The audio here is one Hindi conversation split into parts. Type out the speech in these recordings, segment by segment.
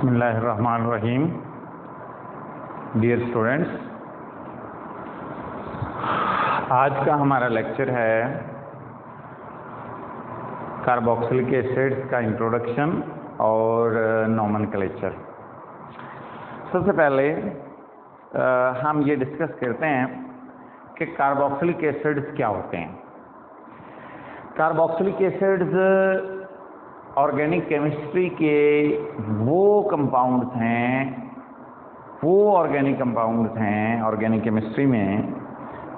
बिस्मिल्लाहिर्रहमानिर्रहीम। डियर स्टूडेंट्स, आज का हमारा लेक्चर है कार्बोक्सिलिक एसिड्स का इंट्रोडक्शन और नोमेनक्लेचर। सबसे पहले हम ये डिस्कस करते हैं कि कार्बोक्सिलिक एसिड्स क्या होते हैं। कार्बोक्सिलिक एसिड्स ऑर्गेनिक केमिस्ट्री के वो कंपाउंड्स हैं, वो ऑर्गेनिक कंपाउंड्स हैं ऑर्गेनिक केमिस्ट्री में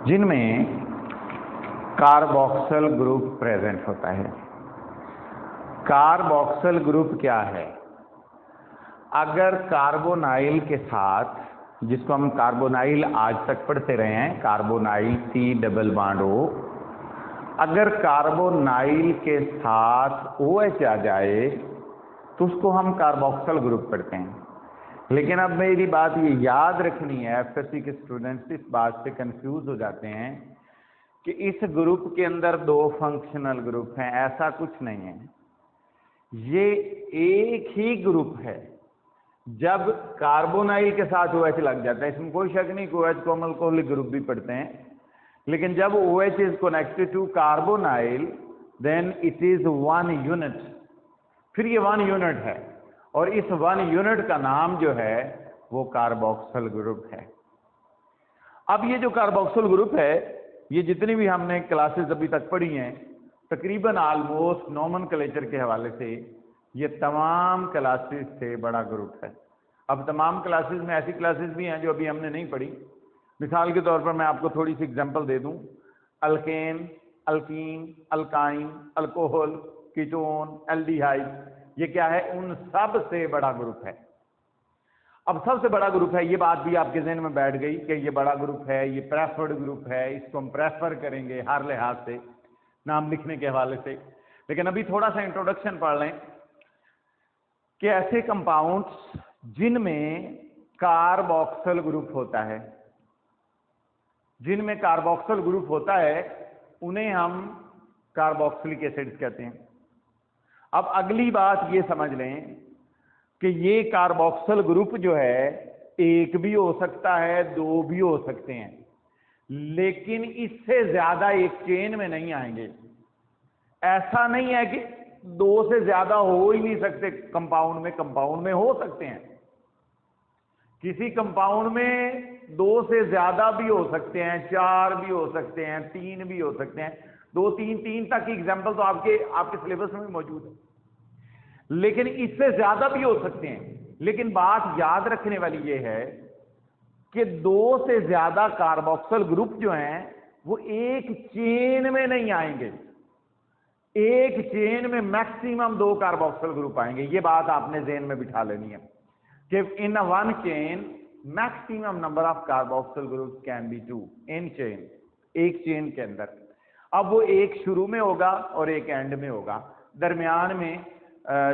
जिनमें कार्बोक्सिल ग्रुप प्रेजेंट होता है। कार्बोक्सिल ग्रुप क्या है? अगर कार्बोनाइल के साथ, जिसको हम कार्बोनाइल आज तक पढ़ते रहे हैं, carbonyl C double bond O, अगर कार्बोनाइल के साथ OH आ जाए तो उसको हम कार्बोक्सिल ग्रुप पढ़ते हैं। लेकिन अब मेरी बात ये याद रखनी है, एफएससी के स्टूडेंट्स इस बात से कंफ्यूज हो जाते हैं कि इस ग्रुप के अंदर दो फंक्शनल ग्रुप हैं। ऐसा कुछ नहीं है, ये एक ही ग्रुप है। जब कार्बोनाइल के साथ OH लग जाता है, इसमें कोई शक नहीं कि OH को हम अल्कोहलिक ग्रुप भी पढ़ते हैं, लेकिन जब OH is connected to carbonyl then it is one unit. फिर ये वन यूनिट है और इस वन यूनिट का नाम जो है वो कार्बोक्सिल ग्रुप है। अब ये जो कार्बोक्सिल ग्रुप है, ये जितनी भी हमने क्लासेस अभी तक पढ़ी हैं, तकरीबन ऑलमोस्ट नोमेनक्लेचर के हवाले से ये तमाम क्लासेस से बड़ा ग्रुप है। अब तमाम क्लासेस में ऐसी क्लासेस भी हैं जो अभी हमने नहीं पढ़ी। मिसाल के तौर पर मैं आपको थोड़ी सी एग्जांपल दे दूं। Alkane, alkyne, alkyne, alcohol, ketone, aldehyde, ये क्या है? उन सब से बड़ा ग्रुप है। अब सबसे बड़ा ग्रुप है, ये बात भी आपके ज़हन में बैठ गई कि ये बड़ा ग्रुप है, ये प्रेफर्ड ग्रुप है, इसको हम प्रेफर करेंगे हर लिहाज से, नाम लिखने के हवाले से। लेकिन अभी थोड़ा सा इंट्रोडक्शन पढ़ लें कि ऐसे कंपाउंड्स जिनमें कार्बोक्सिल ग्रुप होता है, जिनमें कार्बोक्सिल ग्रुप होता है, उन्हें हम कार्बोक्सिलिक एसिड्स कहते हैं। अब अगली बात ये समझ लें कि ये कार्बोक्सिल ग्रुप जो है एक भी हो सकता है, दो भी हो सकते हैं, लेकिन इससे ज्यादा एक चेन में नहीं आएंगे। ऐसा नहीं है कि दो से ज्यादा हो ही नहीं सकते कंपाउंड में। कंपाउंड में हो सकते हैं, किसी कंपाउंड में दो से ज्यादा भी हो सकते हैं, चार भी हो सकते हैं, तीन भी हो सकते हैं। दो तीन तक की एग्जांपल तो आपके सिलेबस में भी मौजूद है, लेकिन इससे ज्यादा भी हो सकते हैं। लेकिन बात याद रखने वाली ये है कि दो से ज्यादा कार्बोक्सिल ग्रुप जो हैं वो एक चेन में नहीं आएंगे। एक चेन में मैक्सिमम दो कार्बोक्सिल ग्रुप आएंगे। ये बात आपने ज़हन में बिठा लेनी है कि in one chain maximum number of carboxyl group can be 2 in chain, एक चेन के अंदर। अब वो एक शुरू में होगा और एक एंड में होगा, दरमियान में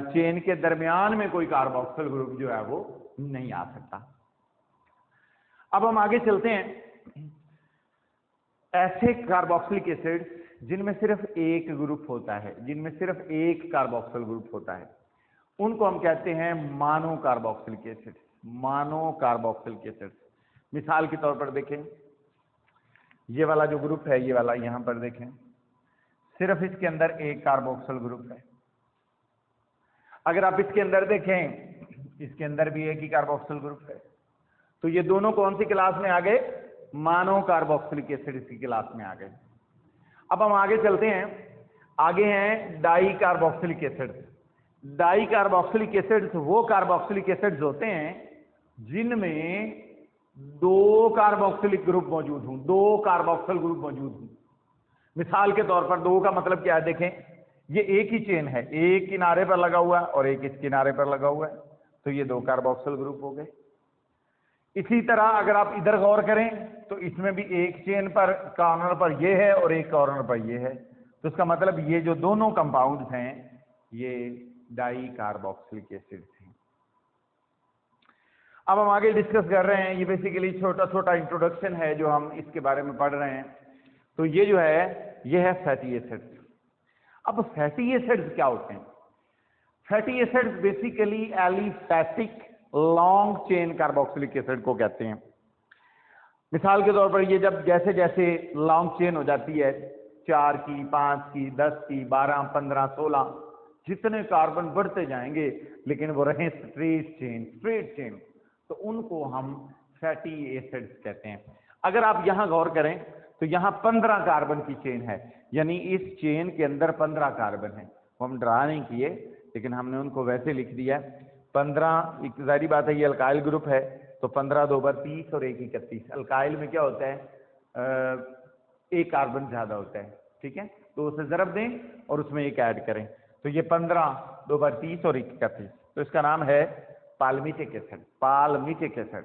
चेन के दरमियान में कोई कार्बोक्सिल ग्रुप जो है वो नहीं आ सकता। अब हम आगे चलते हैं। ऐसे कार्बोक्सिलिक एसिड्स जिनमें सिर्फ एक ग्रुप होता है, जिनमें सिर्फ एक कार्बोक्सिल ग्रुप होता है, उनको हम कहते हैं मानो कार्बोक्सिलिक एसिड। मानो कार्बोक्सिलिक एसिड, मिसाल के तौर पर देखें, ये वाला जो ग्रुप है, ये वाला यहां पर देखें, सिर्फ इसके अंदर एक कार्बोक्सिल ग्रुप है। अगर आप इसके अंदर देखें, इसके अंदर भी एक ही कार्बोक्सिल ग्रुप है। तो ये दोनों कौन सी क्लास में आ गए? मानो कार्बोक्सिलिक एसिड की क्लास में आ गए। अब हम आगे चलते हैं। आगे हैं di carboxylic acids. Di carboxylic acids वो कार्बोक्सिलिक एसिड्स होते हैं जिनमें दो कार्बोक्सिलिक ग्रुप मौजूद हों, दो कार्बोक्सिल ग्रुप मौजूद हों। मिसाल के तौर पर दो का मतलब क्या है? देखें, ये एक ही चेन है, एक किनारे पर लगा हुआ है और एक इस किनारे पर लगा हुआ है, तो ये दो कार्बोक्सिल ग्रुप हो गए। इसी तरह अगर आप इधर गौर करें तो इसमें भी एक चेन पर कॉर्नर पर ये है और एक कॉर्नर पर ये है, तो इसका मतलब ये जो दोनों कंपाउंड्स हैं ये डाई कार्बोक्सिलिक एसिड्स हैं। अब हम आगे डिस्कस कर रहे हैं। ये बेसिकली छोटा छोटा इंट्रोडक्शन है जो हम इसके बारे में पढ़ रहे हैं। तो ये जो है ये है फैटी एसिड्स। अब फैटी एसिड्स क्या होते हैं? Fatty acids basically aliphatic long chain carboxylic acid को कहते हैं। मिसाल के तौर पर ये जब जैसे जैसे लॉन्ग चेन हो जाती है, 4 की, 5 की, 10 की, 12, 15, 16, जितने कार्बन बढ़ते जाएंगे लेकिन वो रहे स्ट्रेट चेन, तो उनको हम फैटी एसिड्स कहते हैं। अगर आप यहां गौर करें तो यहां 15 कार्बन की चेन है, यानी इस चेन के अंदर 15 कार्बन है। वो हम ड्रा नहीं किए लेकिन हमने उनको वैसे लिख दिया। 15, एक जाहिर बात है ये अल्काइल ग्रुप है, तो 15 2 बार 30 और 1 31। अल्काइल में क्या होता है, एक कार्बन ज्यादा होता है, ठीक है, तो उसे जरब दें और उसमें एक ऐड करें, तो ये 15 2 बार 30 और 1 31, तो इसका नाम है पाल्मिटिक एसिड, पाल्मिटिक एसिड।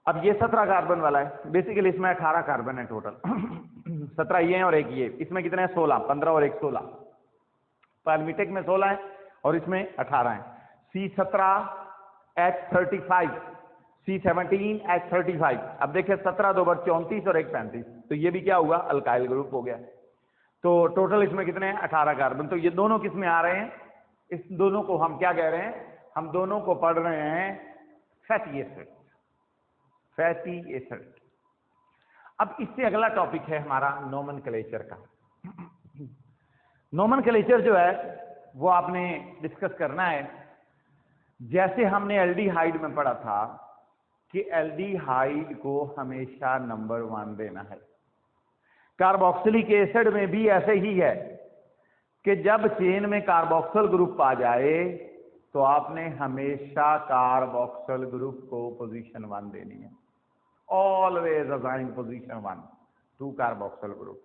अब ये 17 कार्बन वाला है, बेसिकली इसमें 18 कार्बन है टोटल। 17 ये हैं और एक ये, इसमें कितने हैं 16, 15 और 1 16। पाल्मिटिक में 16 है और इसमें 18 है। C17H35, C17H35। अब देखिए 17 2 बार 34 और 1 35, तो ये भी क्या हुआ, अल्काइल ग्रुप हो गया। तो टोटल इसमें कितने हैं 18 कार्बन। तो ये दोनों किस में आ रहे हैं, इस दोनों को हम क्या कह रहे हैं, हम दोनों को पढ़ रहे हैं फैटी एसिड, फैटी एसिड। अब इससे अगला टॉपिक है हमारा नोमेनक्लेचर का। नोमेनक्लेचर जो है वो आपने डिस्कस करना है। जैसे हमने एल्डिहाइड में पढ़ा था कि एल्डिहाइड को हमेशा नंबर 1 देना है, कार्बोक्सिलिक एसिड में भी ऐसे ही है कि जब चेन में कार्बोक्सिल ग्रुप आ जाए तो आपने हमेशा कार्बोक्सिल ग्रुप को पोजीशन 1 देनी है। Always assign position 1 to carboxyl group,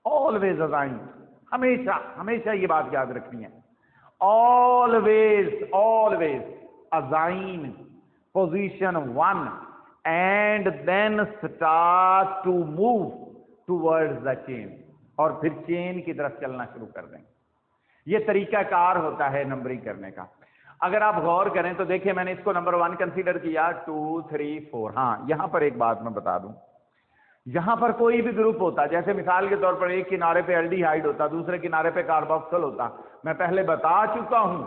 always assign, हमेशा हमेशा ये बात याद रखनी है। Always always assign position 1 and then start to move towards the chain, और फिर चेन की तरफ चलना शुरू कर दें। यह तरीकाकार होता है नंबरिंग करने का। अगर आप गौर करें तो देखिए मैंने इसको नंबर 1 कंसीडर किया, 2 3 4। हाँ, यहां पर एक बात मैं बता दूं, यहां पर कोई भी ग्रुप होता, जैसे मिसाल के तौर पर एक किनारे पे एल्डिहाइड होता, दूसरे किनारे पे कार्बोक्सिल होता, मैं पहले बता चुका हूं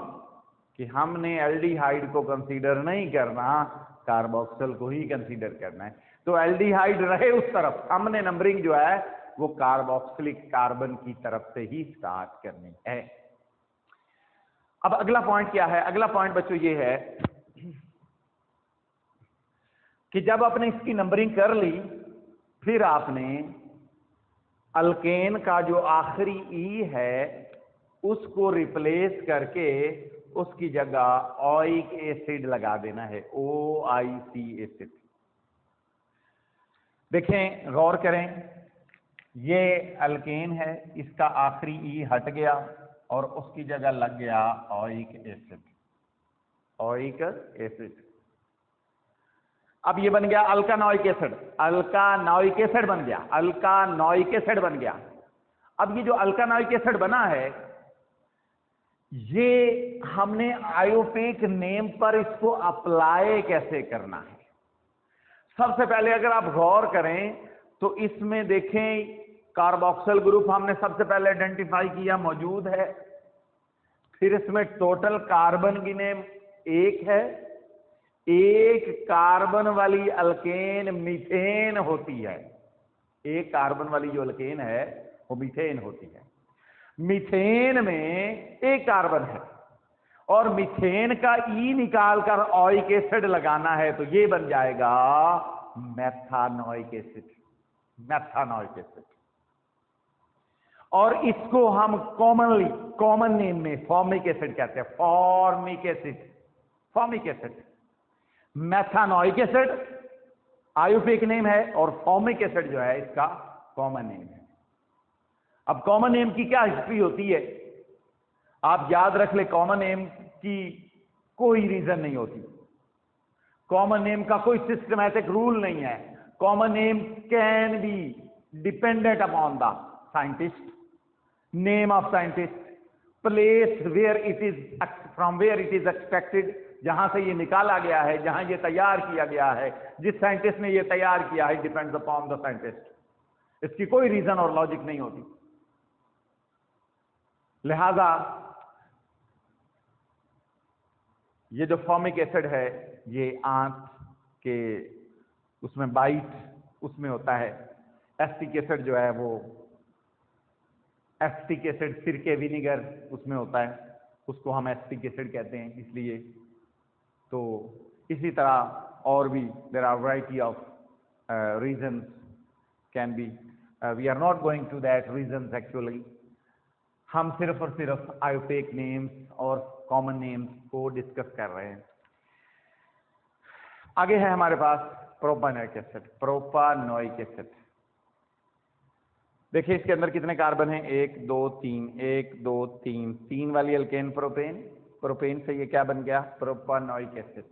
कि हमने एल्डिहाइड को कंसीडर नहीं करना, कार्बोक्सिल को ही कंसीडर करना है। तो एल्डिहाइड रहे उस तरफ, हमने नंबरिंग जो है वो कार्बोक्सिलिक कार्बन की तरफ से ही स्टार्ट करनी है। अब अगला पॉइंट क्या है, अगला पॉइंट बच्चों ये है कि जब आपने इसकी नंबरिंग कर ली, फिर आपने अल्केन का जो आखिरी ई है उसको रिप्लेस करके उसकी जगह ओइक एसिड लगा देना है, OIC एसिड। देखें, गौर करें, ये अल्केन है, इसका आखिरी ई हट गया और उसकी जगह लग गया ओइक एसिड, ओइक एसिड। अब ये बन गया अल्कानोइक एसिड, अल्कानोइक एसिड बन गया, अल्कानोइक एसिड बन गया। अब ये जो अल्कानोइक एसिड बना है, ये हमने आयोपेक नेम पर इसको अप्लाई कैसे करना है। सबसे पहले अगर आप गौर करें तो इसमें देखें कार्बोक्सिल ग्रुप हमने सबसे पहले आइडेंटिफाई किया, मौजूद है। फिर इसमें टोटल कार्बन गिने 1 है, एक कार्बन वाली अल्केन मीथेन होती है, एक कार्बन वाली जो अल्केन है वो मीथेन होती है। मीथेन में एक कार्बन है और मीथेन का ई निकालकर ओइक एसिड लगाना है, तो ये बन जाएगा मेथानोइक एसिड, मेथानोइक एसिड। और इसको हम कॉमनली कॉमन नेम में फॉर्मिक एसिड कहते हैं, formic acid, formic acid. Methanoic acid IUPAC name है और फॉर्मिक एसिड जो है इसका कॉमन नेम है। अब कॉमन नेम की क्या हिस्ट्री होती है, आप याद रख ले, कॉमन नेम की कोई रीजन नहीं होती, कॉमन नेम का कोई सिस्टमैटिक रूल नहीं है। Common name can be dependent upon the scientist, name of scientist, place where it is, from where it is expected, जहां से ये निकाला गया है, जहां ये तैयार किया गया है, जिस साइंटिस्ट ने ये तैयार किया है, डिपेंड्स अपॉन द साइंटिस्ट। इसकी कोई रीजन और लॉजिक नहीं होती। लिहाजा ये जो फॉर्मिक एसिड है ये आंत के उसमें बाइट उसमें होता है। एसिटिक एसिड जो है वो एसिटिक एसिड सिरके विनेगर उसमें होता है, उसको हम एसिटिक एसिड कहते हैं इसलिए। तो इसी तरह और भी there are variety of reasons can be, we are not going to that reasons actually. हम सिर्फ और सिर्फ आयोपेक नेम्स और कॉमन नेम्स को डिस्कस कर रहे हैं। आगे है हमारे पास प्रोपानोइक एसिड। प्रोपानोइक एसिड देखिए इसके अंदर कितने कार्बन हैं, 1 2 3, 1 2 3, 3 वाली अल्केन प्रोपेन, प्रोपेन से ये क्या बन गया, प्रोपानोइक एसिड।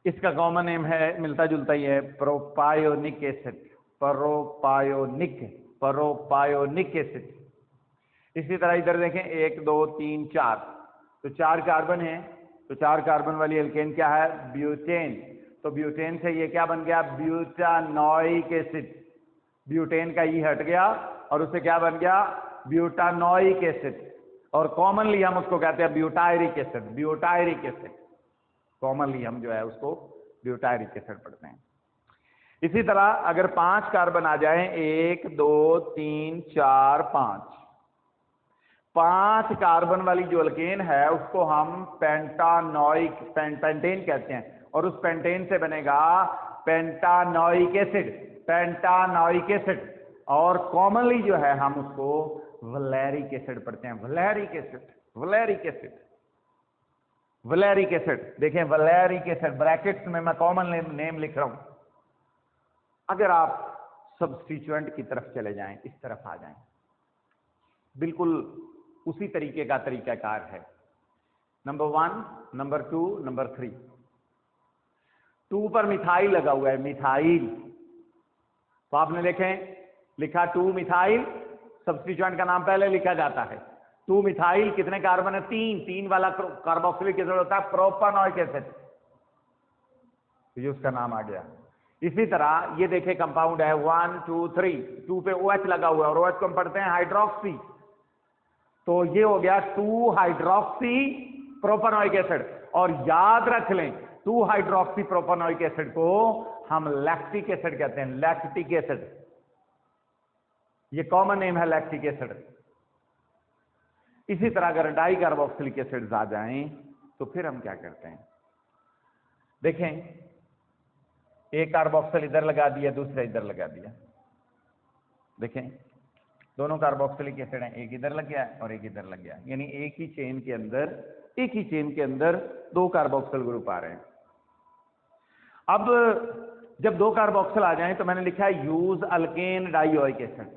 इसका कॉमन नेम है, मिलता जुलता ही है, प्रोपायोनिक एसिड, प्रोपायोनिक एसिड। इसी तरह इधर देखें 1 2 3 4, तो 4 कार्बन है, तो 4 कार्बन वाली एल्केन क्या है, ब्यूटेन। तो ब्यूटेन से ये क्या बन गया, ब्यूटानोइक एसिड। ब्यूटेन का ई हट गया और उससे क्या बन गया, ब्यूटानोइक एसिड। और कॉमनली हम उसको कहते हैं butyric acid, butyric acid. Commonly हम जो है उसको ब्यूटायरिक एसिड पढ़ते हैं। इसी तरह अगर 5 कार्बन आ जाए, 1 2 3 4 5 कार्बन वाली जो अल्केन है उसको हम पेंटानोइक पेंटेन कहते हैं, और उस पेंटेन से बनेगा पेंटानोइक एसिड, पेंटानोइक एसिड। और कॉमनली जो है हम उसको वैलेरिक एसिड पढ़ते हैं, वैलेरिक एसिड, वैलेरिक एसिड, वैलेरिक एसिड। देखें वैलेरिक एसिड ब्रैकेट्स में मैं कॉमन नेम लिख रहा हूं। अगर आप सब्स्टिट्यूएंट की तरफ चले जाएं, इस तरफ आ जाएं, बिल्कुल उसी तरीके का तरीकाकार है। Number 1, number 2, number 3। 2 पर मिथाइल लगा हुआ है, मिथाइल। तो आपने लिखा 2 मिथाइल, सब्स्टिट्यूएंट का नाम पहले लिखा जाता है। 2 मिथाइल, कितने कार्बन है, 3 वाला कार्बोक्सिलिक एसिड होता है प्रोपानोइक एसिड, तो ये उसका नाम आ गया। इसी तरह ये देखें कंपाउंड है 1 2 3, 2 पे OH लगा हुआ है और OH को हम पढ़ते हैं हाइड्रोक्सी, तो ये हो गया 2 हाइड्रोक्सी प्रोपानोइक एसिड। और याद रख लें 2 हाइड्रोक्सी प्रोपानोइक एसिड को हम लैक्टिक एसिड कहते हैं, लैक्टिक एसिड। ये कॉमन नेम है लैक्टिक एसिड। इसी तरह अगर डाई कार्बोक्सिलिक एसिड्स आ जाएं तो फिर हम क्या करते हैं, देखें एक कार्बोक्सिल इधर लगा दिया, दूसरा इधर लगा दिया। देखें दोनों कार्बोक्सिलिक एसिड हैं, एक इधर लग गया और एक इधर लग गया, यानी एक ही चेन के अंदर 2 कार्बोक्सिल ग्रुप आ रहे हैं। अब जब 2 कार्बोक्सिल आ जाएं तो मैंने लिखा है यूज अल्केन डाइओइक एसिड।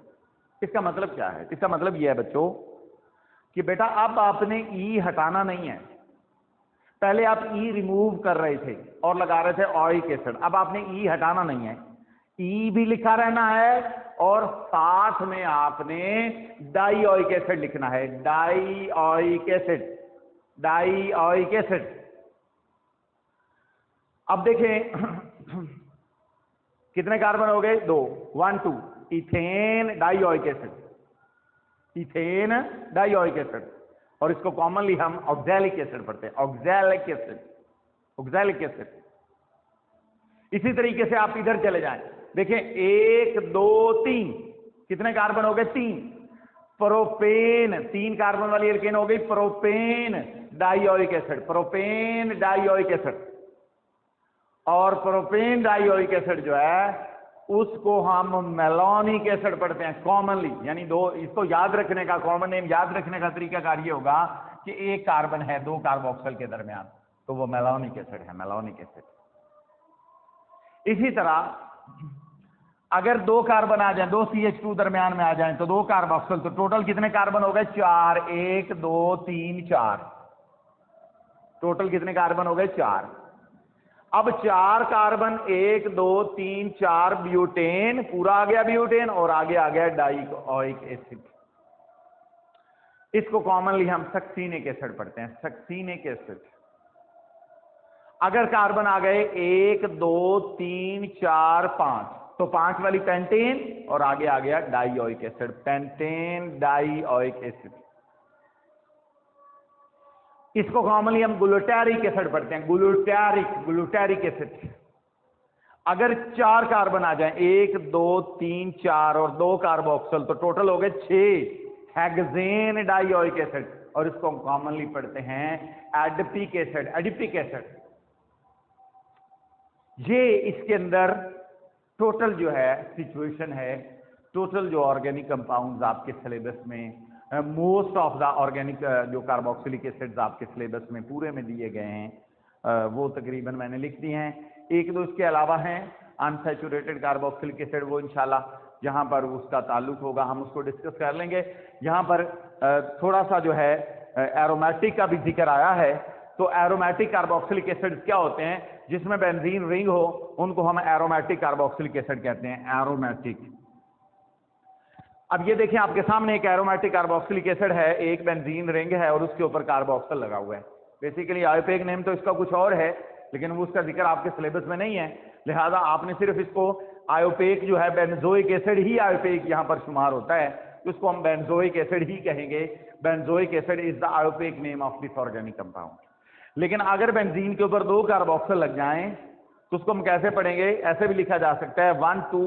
इसका मतलब क्या है, इसका मतलब यह है बच्चों कि बेटा अब आपने ई हटाना नहीं है। पहले आप ई रिमूव कर रहे थे और लगा रहे थे ऑइक एसिड, अब आपने ई हटाना नहीं है, ई भी लिखा रहना है और साथ में आपने डाइओइक एसिड लिखना है, डाइओइक एसिड, डाइओइक एसिड। अब देखें कितने कार्बन हो गए, 2 1 2, ethane dioic acid, ethane dioic acid. और इसको कॉमनली हम ऑक्सैलिक एसिड पढ़ते हैं, ऑक्सैलिक एसिड, ऑक्सैलिक एसिड। इसी तरीके से आप इधर चले जाएं, देखें 1 2 3, कितने कार्बन हो गए, 3। प्रोपेन, 3 कार्बन वाली एल्केन हो गई propane dioic acid, propane dioic acid. और प्रोपेन डाइओइक एसिड जो है उसको हम मेलोनिक एसिड पढ़ते हैं कॉमनली, यानी 2, इसको याद रखने का कॉमन नेम याद रखने का तरीका कार्य होगा कि एक कार्बन है 2 कार्बोक्सिल के दरमियान, तो वो मेलोनिक एसिड है, मेलोनिक एसिड। इसी तरह अगर 2 कार्बन आ जाए, 2 CH2 दरमियान में आ जाए तो 2 कार्बोक्सिल, तो टोटल कितने कार्बन हो गए, 4, 1 2 3 4, टोटल कितने कार्बन हो गए, 4। अब 4 कार्बन 1 2 3 4 ब्यूटेन, पूरा आ गया ब्यूटेन और आगे आ गया डाइओइक एसिड। इसको कॉमनली हम सक्सीनिक एसिड पढ़ते हैं, सक्सीनिक एसिड। अगर कार्बन आ गए 1 2 3 4 5, तो 5 वाली पेंटेन और आगे आ गया dioic acid, pentane dioic acid. इसको कॉमनली हम ग्लूटारिक एसिड पढ़ते हैं, ग्लूटारिक एसिड। अगर 4 कार्बन आ जाए, 1 2 3 4 और 2 कार्बोक्सिल, तो टोटल हो गए 6 हेक्सेन डाइओइक एसिड, और इसको हम कॉमनली पढ़ते हैं एडिपिक एसिड। ये इसके अंदर टोटल जो है सिचुएशन है, टोटल जो ऑर्गेनिक कंपाउंड्स आपके सिलेबस में, मोस्ट ऑफ द ऑर्गेनिक जो कार्बोक्सिलिक एसिड्स आपके सिलेबस में पूरे में दिए गए हैं, वो तकरीबन मैंने लिख दिए हैं। एक दो इसके अलावा हैं अनसैचुरेटेड कार्बोक्सिलिक एसिड, वो इंशाल्लाह जहां पर उसका ताल्लुक होगा हम उसको डिस्कस कर लेंगे। यहाँ पर थोड़ा सा जो है एरोमेटिक का भी जिक्र आया है, तो एरोमेटिक कार्बोक्सिलिक एसिड्स क्या होते हैं, जिसमें बेंजीन रिंग हो, उनको हम एरोमेटिक कार्बोक्सिलिक एसिड कहते हैं, एरोमेटिक। अब ये देखें आपके सामने एक एरोमेटिक कार्बोक्सिलिक एसिड है, एक बेंजीन रिंग है और उसके ऊपर कार्बोक्सिल लगा हुआ है। बेसिकली आयोपेक नेम तो इसका कुछ और है, लेकिन वो उसका जिक्र आपके सिलेबस में नहीं है, लिहाजा आपने सिर्फ इसको आयोपेक जो है, बेंजोइक एसिड ही आयोपेक यहाँ पर शुमार होता है, तो उसको हम बेंजोइक एसिड ही कहेंगे। Benzoic acid is the IUPAC name of this organic compound. लेकिन अगर बेंजीन के ऊपर 2 कार्बोक्सिल लग जाएं तो उसको हम कैसे पढ़ेंगे, ऐसे भी लिखा जा सकता है 1,2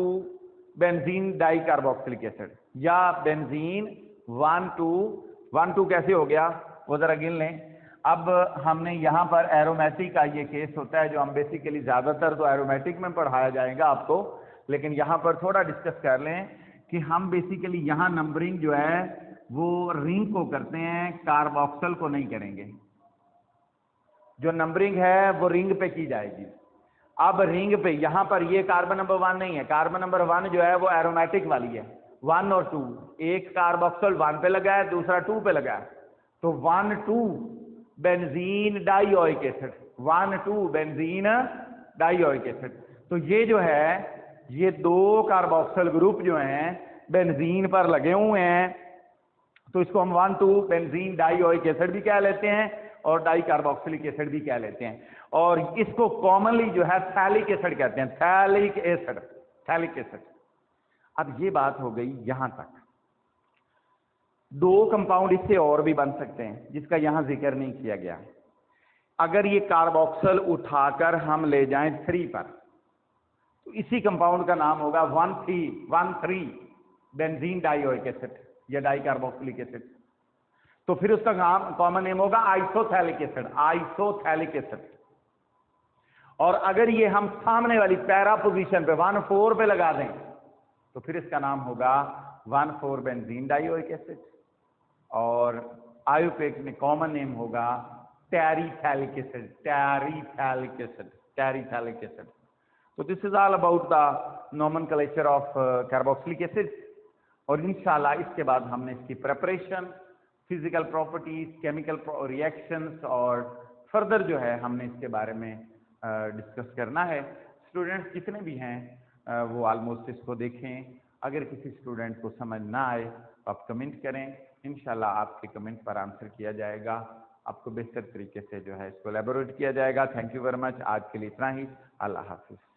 बेंजीन डाई कार्बोक्सिलिक एसिड, या बेंजीन 1,2 कैसे हो गया वो जरा गिन लें। अब हमने यहाँ पर एरोमेटिक का ये केस होता है, जो हम बेसिकली ज्यादातर तो एरोमेटिक में पढ़ाया जाएगा आपको, लेकिन यहाँ पर थोड़ा डिस्कस कर लें कि हम बेसिकली यहाँ नंबरिंग जो है वो रिंग को करते हैं, कार्बोक्सिल को नहीं करेंगे। जो नंबरिंग है वो रिंग पे की जाएगी। अब रिंग पे यहाँ पर ये कार्बन नंबर 1 नहीं है, कार्बन नंबर 1 जो है वो एरोमेटिक वाली है, 1 और 2, एक कार्बोक्सिल 1 पे लगा है, दूसरा 2 पे लगा है, तो 1,2 benzene dioic acid, 1,2 benzene dioic acid. तो ये जो है ये 2 कार्बोक्सिल ग्रुप जो हैं बेंजीन पर लगे हुए हैं, तो इसको हम 1,2 बेंजीन डाइओइक एसिड भी कह लेते हैं और डाई कार्बोक्सिलिक एसिड भी कह लेते हैं, और इसको कॉमनली जो है थैलिक एसिड कहते हैं, थैलिक एसिड। अब ये बात हो गई यहां तक। 2 कंपाउंड इससे और भी बन सकते हैं जिसका यहां जिक्र नहीं किया गया। अगर ये कार्बोक्सिल उठाकर हम ले जाएं 3 पर, तो इसी कंपाउंड का नाम होगा 1,3 बेंजीन डाइओइक एसिड या डाई कार्बोक्सिलिक एसिड। तो फिर उसका नाम कॉमन नेम होगा आइसोथैलिक एसिड। और अगर ये हम सामने वाली पैरा पोजीशन पे 1,4 पे लगा दें, तो फिर इसका नाम होगा 1,4 बेंजीन डाइओइक एसिड, और आयोपेक में कॉमन नेम होगा टेरिथैलिक एसिड। तो this is all about the nomenclature of carboxylic acid, और इंशाल्लाह इसके बाद हमने इसकी preparation, physical properties, chemical reactions और फर्दर जो है हमने इसके बारे में डिस्कस करना है। स्टूडेंट्स जितने भी हैं वो ऑलमोस्ट इसको देखें। अगर किसी स्टूडेंट को समझ ना आए तो आप कमेंट करें, इंशाल्लाह आपके कमेंट पर आंसर किया जाएगा, आपको बेहतर तरीके से जो है इसको एलैबोरेट किया जाएगा। Thank you very much. आज के लिए इतना ही। अल्लाह हाफिज़।